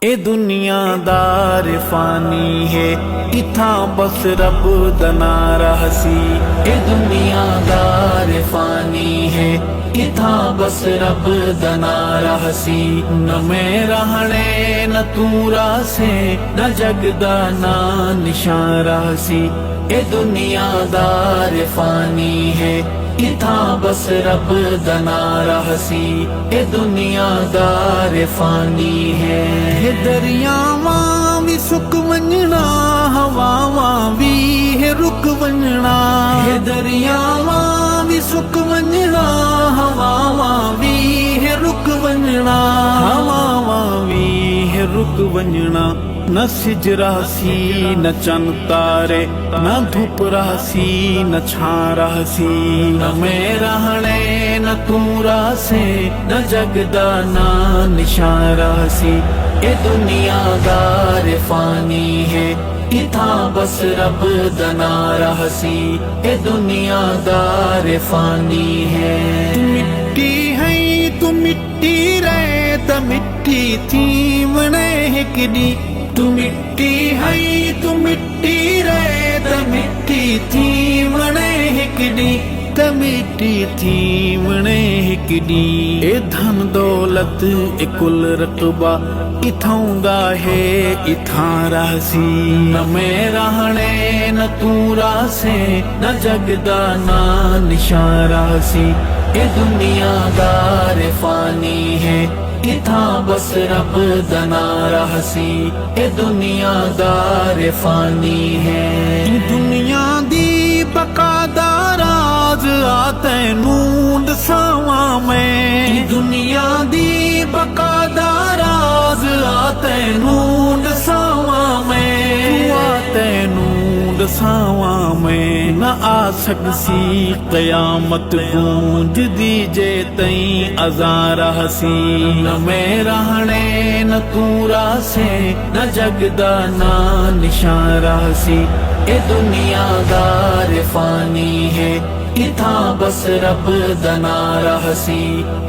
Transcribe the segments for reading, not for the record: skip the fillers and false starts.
ए दुनियादार फानी है, इथा बस रब दना रहसी। ए दुनियादार फानी है, इथा बस रब दना रहसी। न मैं रहने न तू रासे, न जगदा ना निशान रहसी। ए दुनियादार फानी है, इथा बस रब दना रहसी। ए दुनियादार फानी है। दरियावां भी सुक वंजना, हवावां भी है रुक वंजना। दरियावां भी सुक वंजना, हवावां भी है रुक वंजना। हवावां भी है रुक वंजना। न सिज रासी न चन तारे, न धूप रासी न छा रासी। न मैं रहने न तू रासे, न जगदा ना निशान रासी। ए दुनियादार फानी है, इथा बस रब दना रहसी। ए दुनियादार फानी है। तू मिट्टी है तू मिट्टी रे, त मिट्टी थी मने हिकड़ी। तू मिट्टी है तू मिट्टी रे, त मिट्टी थी मने हिकड़ी। त मिट्टी थी मने हिकड़ी। ए धन दौलत ए कुल रकबा, इथाऊंगा है इथा रहसी। न मैं रहने न तू रासे, न जगदा ना निशान रहसी। ए दुनियादार फानी है, इथा बस रब दना रहसी। ए दुनियादार फानी है। दुनिया दी बकादार राज आते नूंद सावा में। दुनिया दी बकादार राज आते नूंद सावा में। आते नूंद सावा में। न आ सकसी कयामत गूंज दीजे तई अज़ार हसी। न मैं रहने न तू रासे, न जगदा ना निशान रहसी। ए दुनियादार फानी है, इथा बस रब दना रहसी।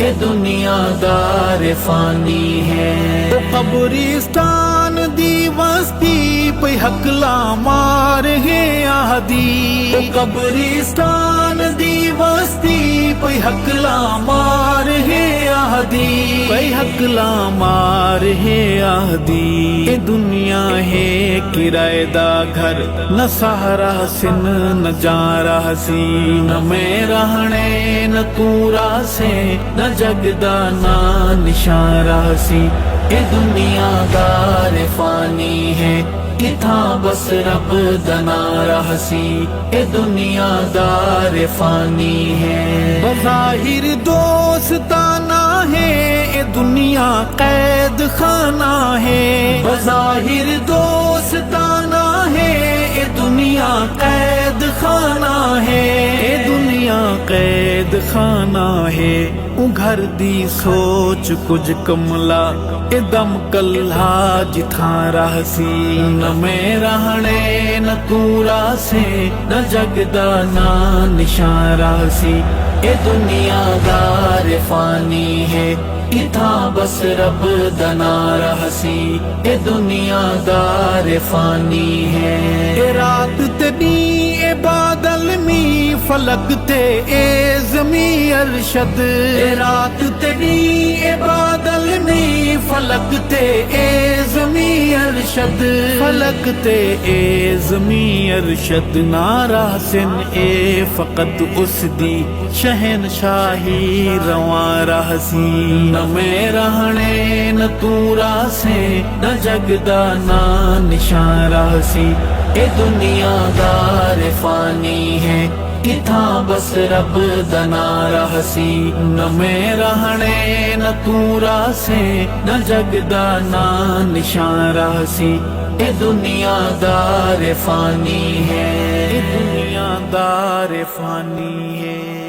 ए दुनियादार फानी है। तो कब्रिस्तान दी वस्ती पे हकला मार है आदि। तो कब्रिस्तान दी वस्ती पे हकला मार है आदि। पे हकला मार है आदि। ए दुनिया है किराएदा घर, न सहारा सिन न जा रहसी। न मैं रहने न तू रासे, न जगदा ना निशान रहसी। ए दुनियादार फानी है, इथा बस रब दना रहसी। ए दुनियादार फानी है। बज़ाहिर दोस्ताना है, ए दुनिया कैद खाना है। बज़ाहिर दोस्ताना है, ए दुनिया कैद खाना है। ए दुनिया कैद खाना है। घर दी सोच कुछ कमला, ए दम कल्हा जिथा रहसी। न मैं रहने न तू रासे, न जगदा ना निशान रहसी। ए दुनियादार फानी है, इथा बस रब दना रहसी। ए दुनियादार फानी है। ए रात तेरी ए बादल मी फलक ते ए ज़मी अरशद। ए रात तेरी ए बादल मी फलक ते ए ज़मी अरशद। फलक ते ए ज़मी अरशद। नारा सिन ए फकत उस दी शहनशाही रवा रहसी। न मैं रहने न तू रासे, न जगदा ना निशान रहसी। ए दुनियादार फानी है, इथा बस रब दना रहसी। न मैं रहने न तू रासे, न जगदा ना निशान रहसी। ए दुनियादार फानी है। ए दुनियादार फानी है।